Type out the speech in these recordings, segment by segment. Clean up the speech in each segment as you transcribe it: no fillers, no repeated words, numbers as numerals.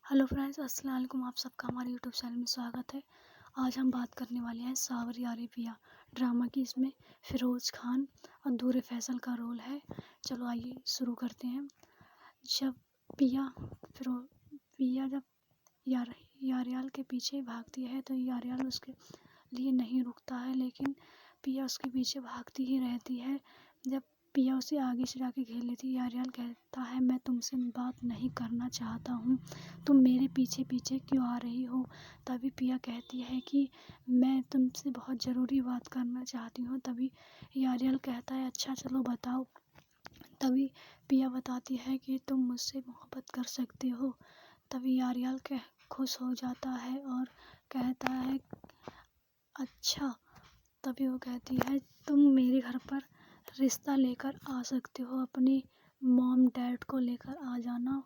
Hello friends, अस्सलाम वालेकुम। आप सबका हमारे यूट्यूब चैनल में स्वागत है। आज हम बात करने वाले हैं सावर यारी पिया ड्रामा की। इसमें फ़िरोज़ खान और नूर फैसल का रोल है। चलो आइए शुरू करते हैं। जब पिया जब यारियाल के पीछे भागती है तो यारियाल उसके लिए नहीं रुकता है, लेकिन पिया उसके पीछे भागती ही रहती है। जब पिया उसे आगे से जाके घेर लेती है, यारियाल कहता है, मैं तुमसे बात नहीं करना चाहता हूँ, तुम मेरे पीछे पीछे क्यों आ रही हो। तभी पिया कहती है कि मैं तुमसे बहुत ज़रूरी बात करना चाहती हूँ। तभी यारियाल कहता है, अच्छा चलो बताओ। तभी पिया बताती है कि तुम मुझसे मोहब्बत कर सकते हो। तभी यारियाल खुश हो जाता है और कहता है अच्छा। तभी वो कहती है, तुम मेरे घर पर रिश्ता लेकर आ सकते हो, अपने मॉम डैड को लेकर आ जाना।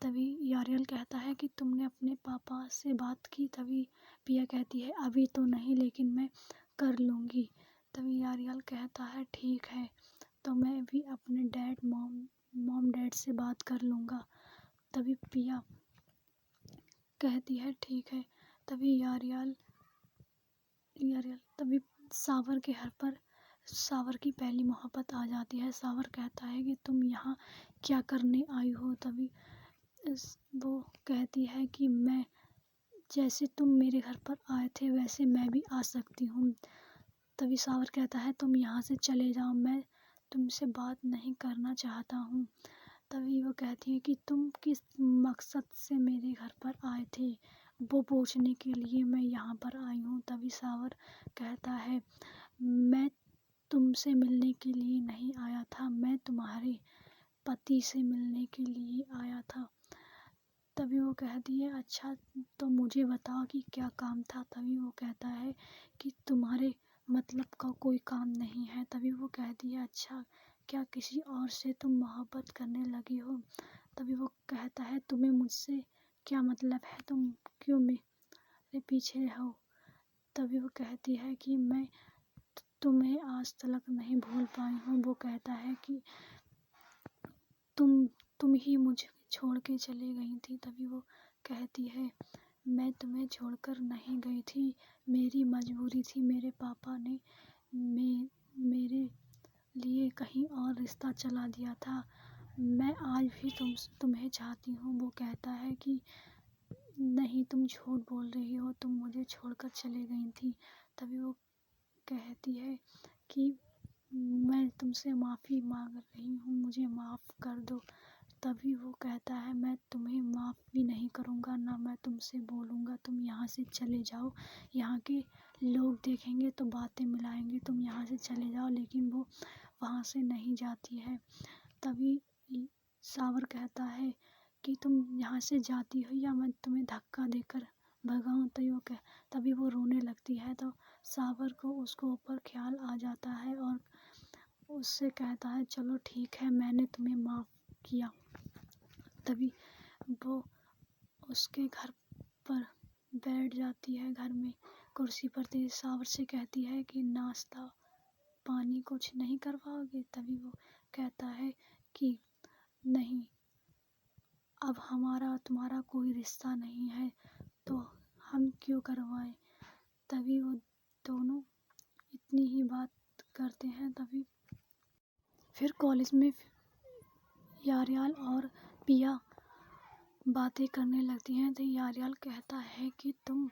तभी यारियल कहता है कि तुमने अपने पापा से बात की। तभी पिया कहती है, अभी तो नहीं, लेकिन मैं कर लूँगी। तभी यारियल कहता है, ठीक है, तो मैं भी अपने मॉम डैड से बात कर लूँगा। तभी पिया कहती है, ठीक है। तभी यारियल तभी सावर के घर पर सावर की पहली मोहब्बत आ जाती है। सावर कहता है कि तुम यहाँ क्या करने आई हो। तभी वो कहती है कि मैं जैसे तुम मेरे घर पर आए थे वैसे मैं भी आ सकती हूँ। तभी सावर कहता है, तुम यहाँ से चले जाओ, मैं तुमसे बात नहीं करना चाहता हूँ। तभी वो कहती है कि तुम किस मकसद से मेरे घर पर आए थे, वो पूछने के लिए मैं यहाँ पर आई हूँ। तभी सावर कहता है, मैं तुमसे मिलने के लिए नहीं आया था, मैं तुम्हारे पति से मिलने के लिए आया था। तभी वो कहती है, अच्छा तो मुझे बताओ कि क्या काम था। तभी वो कहता है कि तुम्हारे मतलब का कोई काम नहीं है। तभी वो कहती है, अच्छा क्या किसी और से तुम मोहब्बत करने लगी हो। तभी वो कहता है, तुम्हें मुझसे क्या मतलब है, तुम क्यों मेरे पीछे हो। तभी वो कहती है कि मैं तुम्हें आज तक नहीं भूल पाई हूँ। वो कहता है कि तुम ही मुझे छोड़ के चली गई थी। तभी वो कहती है, मैं तुम्हें छोड़कर नहीं गई थी, मेरी मजबूरी थी, मेरे पापा ने मेरे लिए कहीं और रिश्ता चला दिया था, मैं आज भी तुम्हें चाहती हूँ। वो कहता है कि नहीं, तुम झूठ बोल रही हो, तुम मुझे छोड़कर चली गई थी। तभी वो कहती है कि मैं तुमसे माफ़ी मांग रही हूँ, मुझे माफ़ कर दो। तभी वो कहता है, मैं तुम्हें माफ़ भी नहीं करूँगा, ना मैं तुमसे बोलूँगा, तुम यहाँ से चले जाओ, यहाँ के लोग देखेंगे तो बातें मिलाएंगे, तुम यहाँ से चले जाओ। लेकिन वो वहाँ से नहीं जाती है। तभी सावर कहता है कि तुम यहाँ से जाती हो या मैं तुम्हें धक्का देकर भगाऊँ। तभी वो रोने लगती है। तो सावर को उसको ऊपर ख्याल आ जाता है और उससे कहता है, चलो ठीक है, मैंने तुम्हें माफ़ किया। तभी वो उसके घर पर बैठ जाती है, घर में कुर्सी पर। सावर से कहती है कि नाश्ता पानी कुछ नहीं करवाओगे। तभी वो कहता है कि नहीं, अब हमारा तुम्हारा कोई रिश्ता नहीं है तो हम क्यों करवाएं। तभी वो दोनों इतनी ही बात करते हैं। तभी फिर कॉलेज में यारियाल और पिया बातें करने लगती हैं। तो यारियाल कहता है कि तुम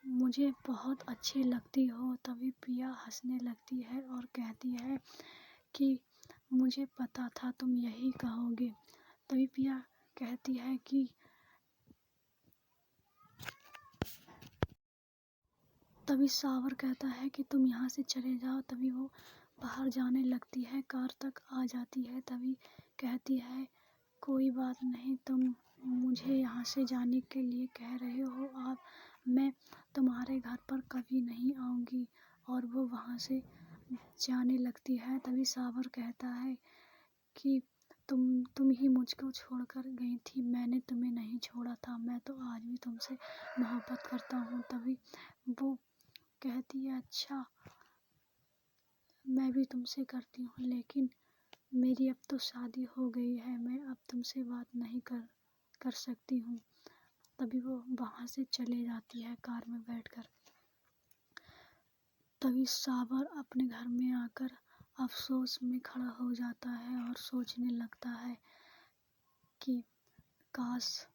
मुझे बहुत अच्छी लगती हो। तभी पिया हंसने लगती है और कहती है कि मुझे पता था तुम यही कहोगे। तभी पिया कहती है कि तभी सावर कहता है कि तुम यहाँ से चले जाओ। तभी वो बाहर जाने लगती है, कार तक आ जाती है। तभी कहती है, कोई बात नहीं, तुम मुझे यहाँ से जाने के लिए कह रहे हो, अब मैं तुम्हारे घर पर कभी नहीं आऊँगी। और वो वहाँ से जाने लगती है। तभी सावर कहता है कि तुम ही मुझको छोड़कर गई थी, मैंने तुम्हें नहीं छोड़ा था, मैं तो आज भी तुमसे मोहब्बत करता हूँ। तभी वो कहती है, अच्छा मैं भी तुमसे करती हूँ, लेकिन मेरी अब तो शादी हो गई है, मैं अब तुमसे बात नहीं कर कर सकती हूँ। तभी वो वहाँ से चले जाती है कार में बैठकर। तभी साबर अपने घर में आकर अफसोस में खड़ा हो जाता है और सोचने लगता है कि काश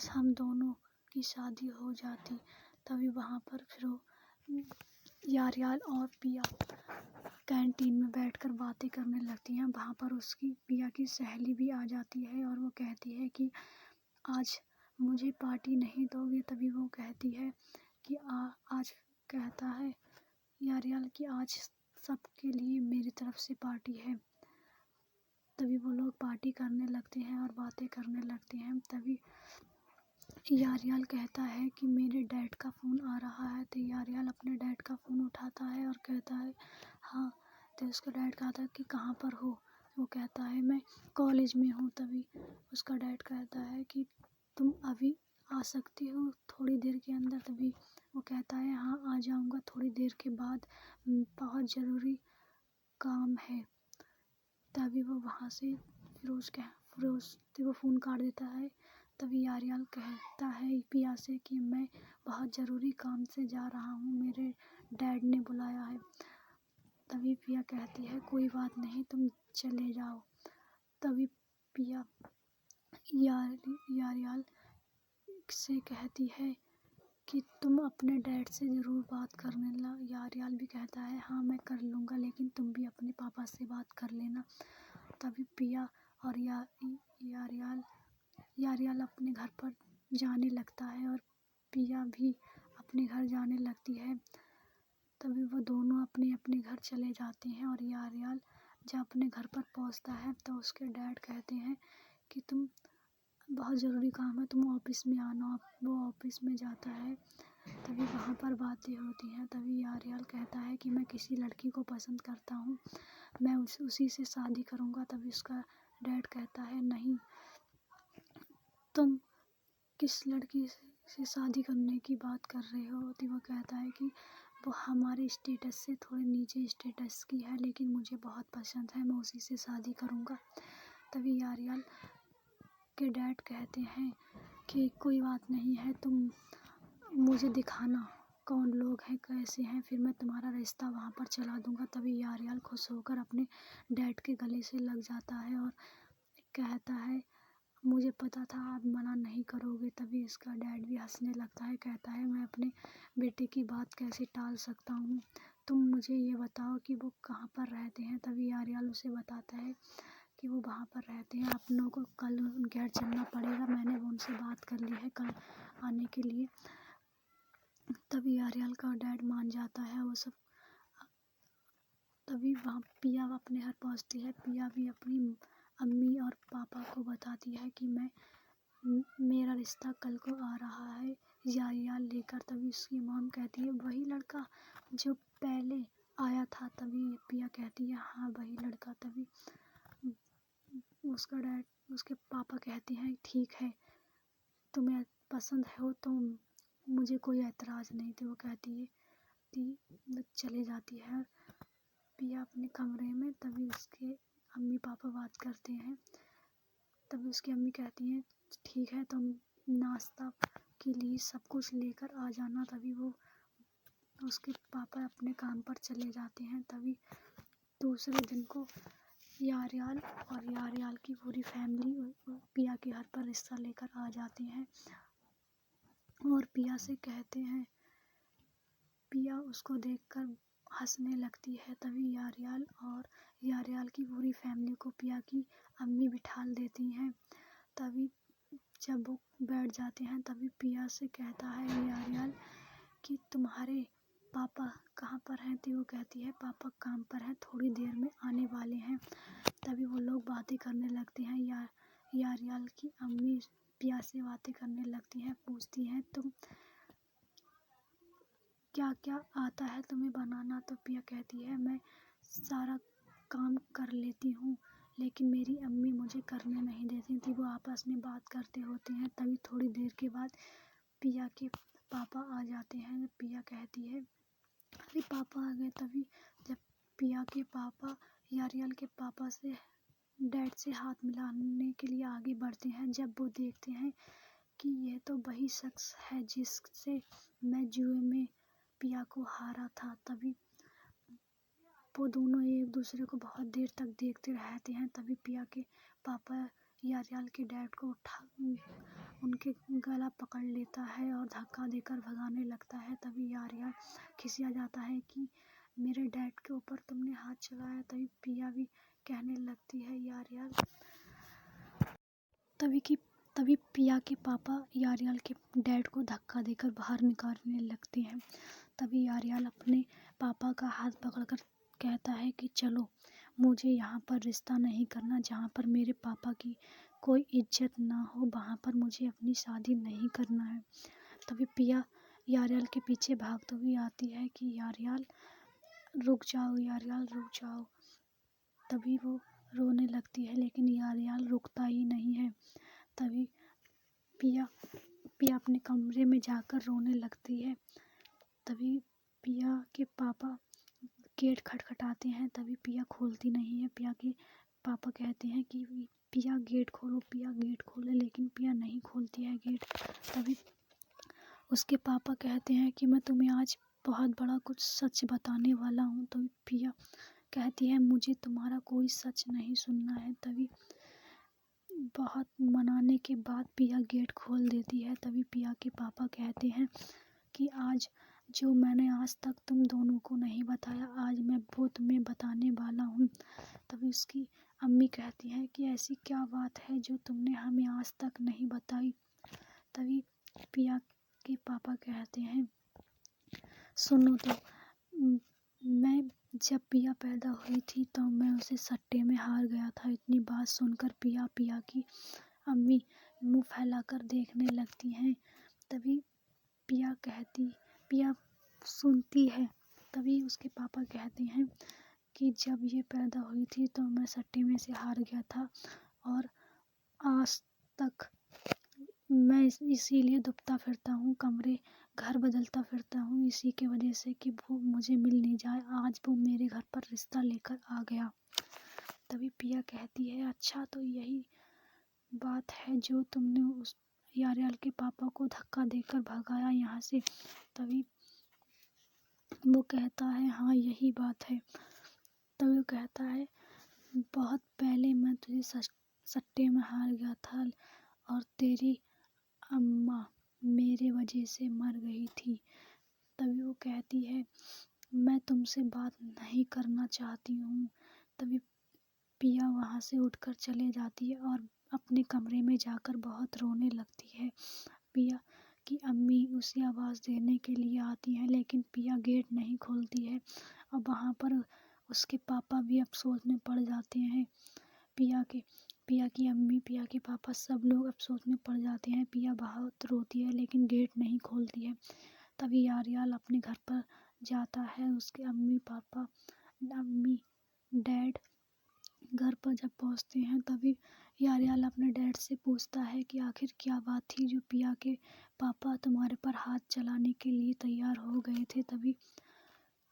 हम दोनों की शादी हो जाती। तभी वहाँ पर फिर यारियाल और पिया कैंटीन में बैठकर बातें करने लगती हैं। वहाँ पर उसकी पिया की सहेली भी आ जाती है और वो कहती है कि आज मुझे पार्टी नहीं दोगे। तभी वो कहती है कि आज कहता है यारियाल कि आज सबके लिए मेरी तरफ से पार्टी है। तभी वो लोग पार्टी करने लगते हैं और बातें करने लगते हैं। तभी यारियाल कहता है कि मेरे डैड का फ़ोन आ रहा है। तो यारियाल अपने डैड का फ़ोन उठाता है और कहता है हाँ। तो उसका डैड कहता है कि कहाँ पर हो। वो कहता है मैं कॉलेज में हूँ। तभी उसका डैड कहता है कि तुम अभी आ सकती हो थोड़ी देर के अंदर। तभी वो कहता है हाँ आ जाऊँगा थोड़ी देर के बाद, बहुत ज़रूरी काम है। तभी वो वहाँ से फिरोज वो फ़ोन काट देता है। तभी यारियाल कहता है पिया से कि मैं बहुत ज़रूरी काम से जा रहा हूँ, मेरे डैड ने बुलाया है। तभी पिया कहती है कोई बात नहीं तुम चले जाओ। तभी पिया यारियाल से कहती है कि तुम अपने डैड से ज़रूर बात कर लेना। यारियाल भी कहता है हाँ मैं कर लूँगा, लेकिन तुम भी अपने पापा से बात कर लेना। तभी पिया और यारियाल अपने घर पर जाने लगता है और पिया भी अपने घर जाने लगती है। तभी वो दोनों अपने अपने घर चले जाते हैं और यारियाल जब अपने घर पर पहुंचता है तो उसके डैड कहते हैं कि तुम बहुत ज़रूरी काम है, तुम ऑफिस में आना। वो ऑफिस में जाता है। तभी वहाँ पर बातें होती हैं। तभी यारियाल कहता है कि मैं किसी लड़की को पसंद करता हूँ, मैं उसी से शादी करूँगा। तभी उसका डैड कहता है नहीं, तुम किस लड़की से शादी करने की बात कर रहे हो। तो वो कहता है कि वो हमारे स्टेटस से थोड़े नीचे स्टेटस की है, लेकिन मुझे बहुत पसंद है, मैं उसी से शादी करूँगा। तभी यारियाल के डैड कहते हैं कि कोई बात नहीं है, तुम मुझे दिखाना कौन लोग हैं कैसे हैं, फिर मैं तुम्हारा रिश्ता वहाँ पर चला दूँगा। तभी यारियाल खुश होकर अपने डैड के गले से लग जाता है और कहता है मुझे पता था आप मना नहीं करोगे। तभी इसका डैड भी हंसने लगता है, कहता है मैं अपने बेटे की बात कैसे टाल सकता हूँ, तुम मुझे ये बताओ कि वो कहाँ पर रहते हैं। तभी यारियाल उसे बताता है कि वो वहाँ पर रहते हैं, आप लोगों को कल उनके यहाँ चलना पड़ेगा, मैंने उनसे बात कर ली है कल आने के लिए। तभी यारियाल का डैड मान जाता है वो सब। तभी वहाँ पिया अपने घर पहुँचती है। पिया भी अपनी अम्मी और पापा को बताती है कि मेरा रिश्ता कल को आ रहा है यारियाल लेकर। तभी उसकी मॉम कहती है वही लड़का जो पहले आया था। तभी पिया कहती है हाँ वही लड़का। तभी उसके पापा कहते हैं ठीक है, तुम्हें पसंद हो तो मुझे कोई ऐतराज़ नहीं। तो वो कहती है चले जाती है पिया अपने कमरे में। तभी उसके अम्मी पापा बात करते हैं। तभी उसकी अम्मी कहती हैं ठीक है, तुम नाश्ता के लिए सब कुछ लेकर आ जाना। तभी वो उसके पापा अपने काम पर चले जाते हैं। तभी दूसरे दिन को यारियाल की पूरी फैमिली पिया के घर पर रिश्ता लेकर आ जाती हैं और पिया से कहते हैं। पिया उसको देखकर हंसने लगती है। तभी यारियाल की पूरी फैमिली को पिया की अम्मी बिठाल देती हैं। तभी जब वो बैठ जाते हैं तभी पिया से कहता है यारियाल कि तुम्हारे पापा कहाँ पर हैं। तो वो कहती है पापा काम पर हैं, थोड़ी देर में आने वाले हैं। तभी वो लोग बातें करने लगते हैं। यारियाल की अम्मी पिया से बातें करने लगती हैं, पूछती हैं तुम क्या क्या आता है तुम्हें बनाना। तो पिया कहती है मैं सारा काम कर लेती हूँ, लेकिन मेरी अम्मी मुझे करने नहीं देती थी। वो आपस में बात करते होते हैं। तभी थोड़ी देर के बाद पिया के पापा आ जाते हैं। पिया कहती है अरे पापा आ गए। तभी जब पिया के पापा यारियाल के पापा से डैड से हाथ मिलाने के लिए आगे बढ़ते हैं। जब वो देखते हैं कि यह तो वही शख्स है जिससे मैं जुए में पिया को हारा था, तभी वो दोनों एक दूसरे को बहुत देर तक देखते रहते हैं। तभी पिया के पापा यारियाल के डैड को उठा उनके गला पकड़ लेता है और धक्का देकर भगाने लगता है। तभी यारियाल खिसिया जाता है कि मेरे डैड के ऊपर तुमने हाथ चलाया। तभी पिया भी कहने लगती है यारियाल तभी पिया के पापा यारियाल के डैड को धक्का देकर बाहर निकालने लगते हैं। तभी यारियाल अपने पापा का हाथ पकड़कर कहता है कि चलो, मुझे यहाँ पर रिश्ता नहीं करना। जहाँ पर मेरे पापा की कोई इज्जत ना हो वहाँ पर मुझे अपनी शादी नहीं करना है। तभी पिया यारियाल के पीछे भागते हुए आती है कि यारियाल रुक जाओ, यारियाल रुक जाओ। तभी वो रोने लगती है लेकिन यारियाल रुकता ही नहीं है। तभी पिया अपने कमरे में जाकर रोने लगती है। तभी पिया के पापा गेट खटखटाते हैं। तभी पिया खोलती नहीं है। पिया के पापा कहते हैं कि पिया गेट खोलो, पिया गेट खोले, लेकिन पिया नहीं खोलती है गेट। तभी उसके पापा कहते हैं कि मैं तुम्हें आज बहुत बड़ा कुछ सच बताने वाला हूँ। तभी पिया कहती है मुझे तुम्हारा कोई सच नहीं सुनना है। तभी बहुत मनाने के बाद पिया गेट खोल देती है। तभी पिया के पापा कहते हैं कि आज जो मैंने आज तक तुम दोनों को नहीं बताया, आज मैं वो तुम्हें बताने वाला हूँ। तभी उसकी अम्मी कहती हैं कि ऐसी क्या बात है जो तुमने हमें आज तक नहीं बताई। तभी पिया के पापा कहते हैं सुनो तो, मैं जब पिया पैदा हुई थी तो मैं उसे सट्टे में हार गया था। इतनी बात सुनकर पिया की अम्मी मुंह फैलाकर देखने लगती हैं। तभी पिया सुनती है। तभी उसके पापा कहते हैं कि जब ये पैदा हुई थी तो मैं सट्टे में से हार गया था और आज तक मैं इसीलिए दुबता फिरता हूँ, घर बदलता फिरता हूँ, इसी के वजह से कि वो मुझे मिल नहीं जाए। आज वो मेरे घर पर रिश्ता लेकर आ गया। तभी पिया कहती है अच्छा, तो यही बात है जो तुमने उस यारियाल के पापा को धक्का देकर भगाया यहाँ से। तभी वो कहता है हाँ यही बात है। तभी वो कहता है बहुत पहले मैं तुझे सट्टे में हार गया था और तेरी अम्मा मेरे वजह से मर गई थी। तभी वो कहती है मैं तुमसे बात नहीं करना चाहती हूँ। तभी पिया वहाँ से उठकर चले जाती है और अपने कमरे में जाकर बहुत रोने लगती है। पिया की अम्मी उसे आवाज़ देने के लिए आती हैं लेकिन पिया गेट नहीं खोलती है और वहाँ पर उसके पापा भी अफसोस में पड़ जाते हैं। पिया की अम्मी, पिया के पापा सब लोग अफसोस में पड़ जाते हैं। पिया बहुत रोती है लेकिन गेट नहीं खोलती है। तभी यारियाल अपने घर पर जाता है। उसके अम्मी डैड घर पर जब पहुंचते हैं तभी यारियाल अपने डैड से पूछता है कि आखिर क्या बात थी जो पिया के पापा तुम्हारे पर हाथ चलाने के लिए तैयार हो गए थे। तभी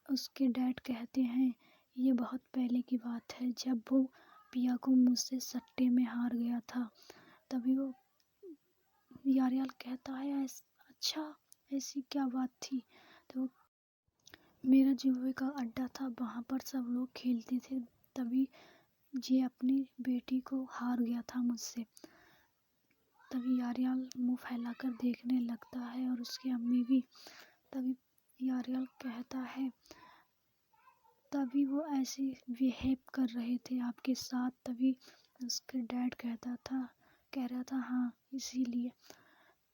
उसके डैड कहते हैं ये बहुत पहले की बात है, जब वो पिया को मुझसे सट्टे में हार गया था। तभी वो यारियाल कहता है अच्छा, ऐसी क्या बात थी। तो मेरा जुए का अड्डा था, वहाँ पर सब लोग खेलते थे, तभी ये अपनी बेटी को हार गया था मुझसे। तभी यारियाल मुंह फैलाकर देखने लगता है और उसकी अम्मी भी। तभी यारियाल कहता है तभी वो ऐसे बिहेव कर रहे थे आपके साथ। तभी उसके डैड कह रहा था हाँ इसीलिए।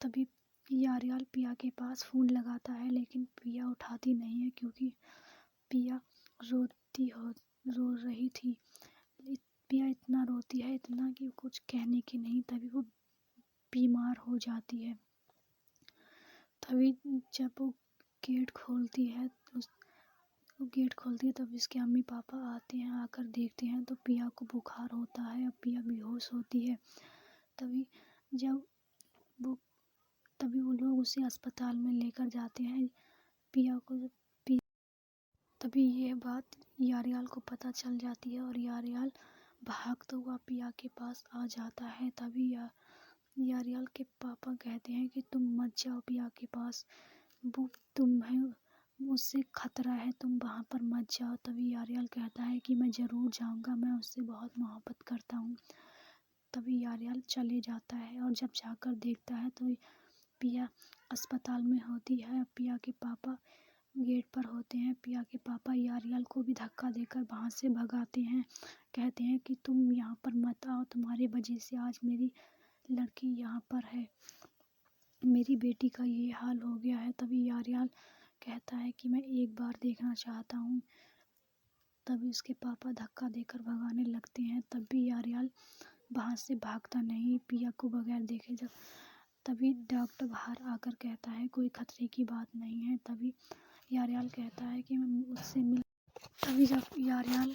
तभी यारियाल पिया के पास फ़ोन लगाता है लेकिन पिया उठाती नहीं है क्योंकि पिया रो रही थी। पिया इतना रोती है, इतना कि कुछ कहने की नहीं। तभी वो बीमार हो जाती है। तभी जब वो गेट खोलती है तब इसके अम्मी पापा आते हैं। आकर देखते हैं तो पिया को बुखार होता है और पिया बेहोश होती है। तभी वो लोग उसे अस्पताल में लेकर जाते हैं। तभी यह बात यारियाल को पता चल जाती है और यारियाल भागता हुआ पिया के पास आ जाता है। तभी यारियल के पापा कहते हैं कि तुम मत जाओ पिया के पास, वो तुम्हें उससे खतरा है, तुम वहाँ पर मत जाओ। तभी यारियल कहता है कि मैं ज़रूर जाऊँगा, मैं उससे बहुत मोहब्बत करता हूँ। तभी यारियल चले जाता है और जब जाकर देखता है तो पिया अस्पताल में होती है। पिया के पापा गेट पर होते हैं। पिया के पापा यारियल को भी धक्का देकर वहाँ से भगाते हैं। कहते हैं कि तुम यहाँ पर मत आओ, तुम्हारी वजह से आज मेरी लड़की यहाँ पर है, मेरी बेटी का ये हाल हो गया है। तभी यारियल कहता है कि मैं एक बार देखना चाहता हूँ। तभी उसके पापा धक्का देकर भगाने लगते हैं। तब भी यारियल वहाँ से भागता नहीं, पिया को बगैर देखे। जब तभी डॉक्टर बाहर आकर कहता है कोई खतरे की बात नहीं है। तभी यारियल कहता है कि मैं उससे मिल। तभी जब यारियल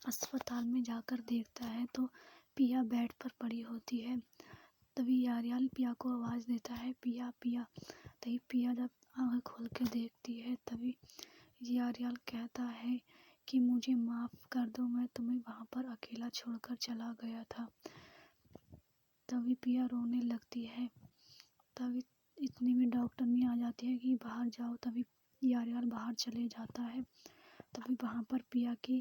अस्पताल में जाकर देखता है तो पिया बेड पर पड़ी होती है। तभी यारियल पिया को आवाज़ देता है, पिया पिया। तभी पिया जब आँखें खोल के देखती है तभी यारियल कहता है कि मुझे माफ़ कर दो, मैं तुम्हें वहाँ पर अकेला छोड़कर चला गया था। तभी पिया रोने लगती है। तभी इतने में डॉक्टरनी आ जाती है कि बाहर जाओ। तभी यारियल बाहर चले जाता है। तभी वहाँ पर पिया के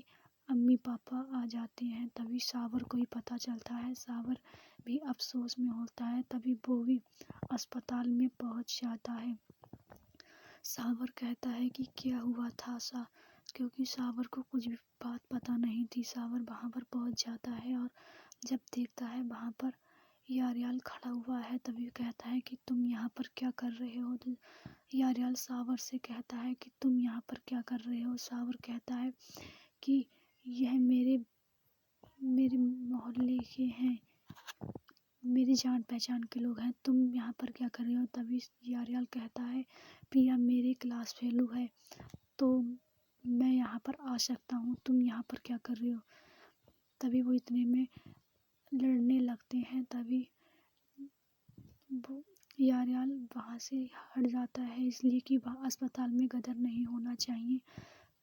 अम्मी पापा आ जाते हैं। तभी सावर को ही पता चलता है। सावर भी अफसोस में होता है। तभी वो भी अस्पताल में पहुँच जाता है। सावर कहता है कि क्या हुआ था क्योंकि सावर को कुछ भी बात पता नहीं थी। सावर वहाँ पर पहुँच जाता है और जब देखता है वहाँ पर यारियल खड़ा हुआ है तभी कहता है कि तुम यहाँ पर क्या कर रहे हो। तो यारियल सावर से कहता है कि तुम यहाँ पर क्या कर रहे हो। सावर कहता है कि यह मेरे मोहल्ले के हैं, मेरी जान पहचान के लोग हैं, तुम यहाँ पर क्या कर रहे हो। तभी यारियल कहता है पिया मेरी क्लास फेलू है तो मैं यहाँ पर आ सकता हूँ, तुम यहाँ पर क्या कर रहे हो। तभी वो इतने में लड़ने लगते हैं। तभी वो यारियल वहाँ से हट जाता है, इसलिए कि वहाँ अस्पताल में गदर नहीं होना चाहिए।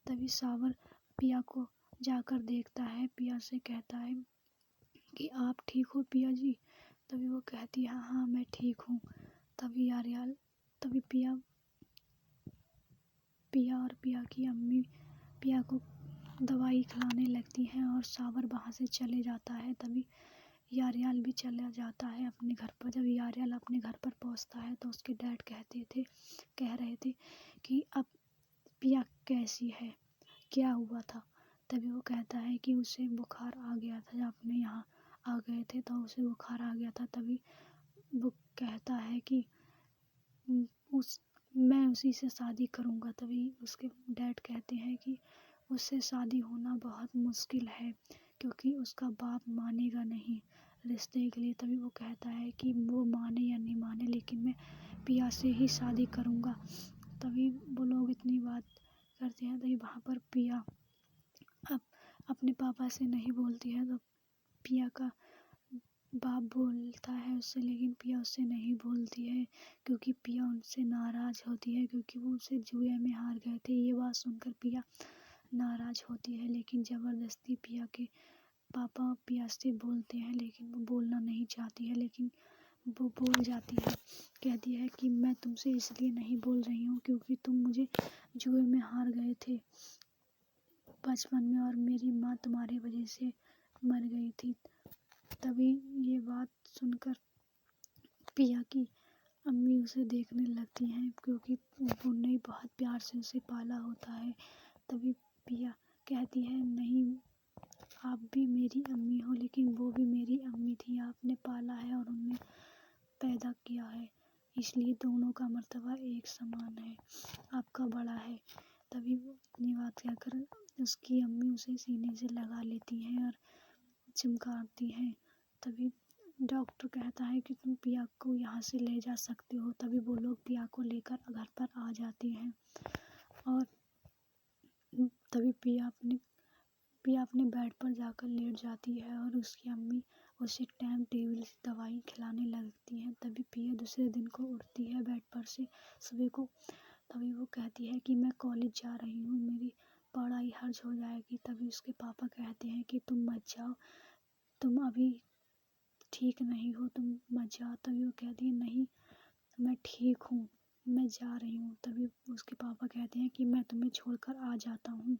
तभी सावर पिया को जाकर देखता है। पिया से कहता है कि आप ठीक हो पिया जी। तभी वो कहती है हाँ मैं ठीक हूँ। तभी पिया और पिया की अम्मी पिया को दवाई खिलाने लगती हैं और सावर वहाँ से चले जाता है। तभी यारियल भी चला जाता है अपने घर पर। जब यारियल अपने घर पर पहुँचता है तो उसके डैड कह रहे थे कि अब पिया कैसी है, क्या हुआ था। तभी वो कहता है कि उसे बुखार आ गया था, जब अपने यहाँ आ गए थे तो उसे बुखार आ गया था। तभी वो कहता है कि मैं उसी से शादी करूँगा। तभी उसके डैड कहते हैं कि उससे शादी होना बहुत मुश्किल है क्योंकि उसका बाप मानेगा नहीं रिश्ते के लिए। तभी वो कहता है कि वो माने या नहीं माने लेकिन मैं पिया से ही शादी करूँगा। तभी वो लोग इतनी बात करते हैं। तभी वहाँ पर पिया अब अपने पापा से नहीं बोलती है तो पिया का बाप बोलता है उससे, लेकिन पिया उससे नहीं बोलती है क्योंकि पिया उनसे नाराज़ होती है क्योंकि वो उसे जुए में हार गए थे। ये बात सुनकर पिया नाराज़ होती है, लेकिन ज़बरदस्ती पिया के पापा पिया से बोलते हैं लेकिन वो बोलना नहीं चाहती है, लेकिन वो बोल जाती है। कहती है कि मैं तुमसे इसलिए नहीं बोल रही हूँ क्योंकि तुम मुझे जुए में हार गए थे बचपन में और मेरी माँ तुम्हारी वजह से मर गई थी। तभी ये बात सुनकर पिया की अम्मी उसे देखने लगती हैं क्योंकि उन्होंने बहुत प्यार से उसे पाला होता है। तभी पिया कहती है नहीं, आप भी मेरी अम्मी हो लेकिन वो भी मेरी अम्मी थी, आपने पाला है और उन्हें पैदा किया है, इसलिए दोनों का मर्तबा एक समान है, आपका बड़ा है। तभी वो अपनी बात कहकर उसकी अम्मी उसे सीने से लगा लेती हैं और चिमकाती हैं। तभी डॉक्टर कहता है कि तुम पिया को यहाँ से ले जा सकते हो। तभी वो लोग पिया को लेकर घर पर आ जाते हैं और तभी पिया अपने बेड पर जाकर लेट जाती है और उसकी अम्मी उसे टाइम टेबल से दवाई खिलाने लगती हैं। तभी पिया दूसरे दिन को उठती है बेड पर से सुबह को। तभी वो कहती है कि मैं कॉलेज जा रही हूँ, मेरी पढ़ाई हर्ज हो जाएगी। तभी उसके पापा कहते हैं कि तुम मत जाओ, तुम अभी ठीक नहीं हो, तुम मत जाओ। तभी वो कहती है नहीं मैं ठीक हूँ, मैं जा रही हूँ। तभी उसके पापा कहते हैं कि मैं तुम्हें छोड़कर आ जाता हूँ।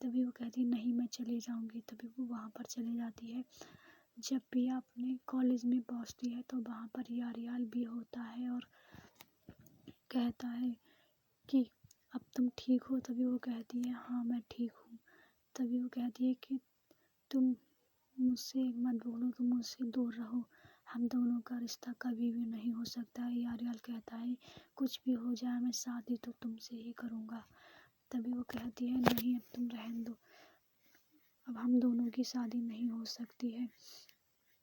तभी वो कहती है नहीं मैं चली जाऊँगी। तभी वो वहाँ पर चली जाती है। जब पिया अपने कॉलेज में पहुँचती है तो वहाँ पर यारियाल भी होता है और कहता है कि अब तुम ठीक हो। तभी वो कहती है हाँ मैं ठीक हूँ। तभी वो कहती है कि तुम मुझसे मत बोलो, तुम मुझसे दूर रहो, हम दोनों का रिश्ता कभी भी नहीं हो सकता है। यारियाल कहता है कुछ भी हो जाए मैं शादी तो तुमसे ही करूँगा। तभी वो कहती है नहीं अब तुम रहने दो, अब हम दोनों की शादी नहीं हो सकती है।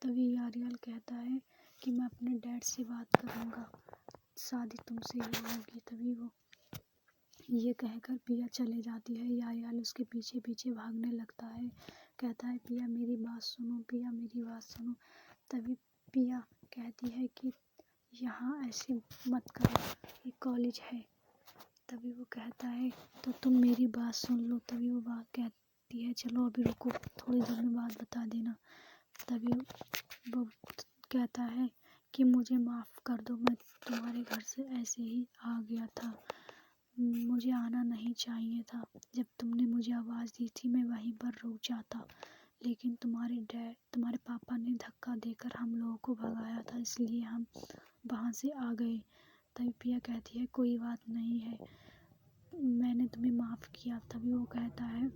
तभी यारियाल कहता है कि मैं अपने डैड से बात करूँगा, शादी तुमसे ही होगी। तभी वो ये कहकर पिया चले जाती है। यारियाल उसके पीछे पीछे भागने लगता है, कहता है पिया मेरी बात सुनो, पिया मेरी बात सुनो। तभी पिया कहती है कि यहाँ ऐसे मत करो, ये कॉलेज है। तभी वो कहता है तो तुम मेरी बात सुन लो। तभी वो बात कहती है चलो अभी रुको, थोड़ी देर में बात बता देना। तभी वो कहता है कि मुझे माफ़ कर दो, मैं तुम्हारे घर से ऐसे ही आ गया था, मुझे आना नहीं चाहिए था। जब तुमने मुझे आवाज़ दी थी मैं वहीं पर रुक जाता, लेकिन तुम्हारे पापा ने धक्का देकर हम लोगों को भगाया था, इसलिए हम वहाँ से आ गए। तभी पिया कहती है कोई बात नहीं है, मैंने तुम्हें माफ़ किया। तभी वो कहता है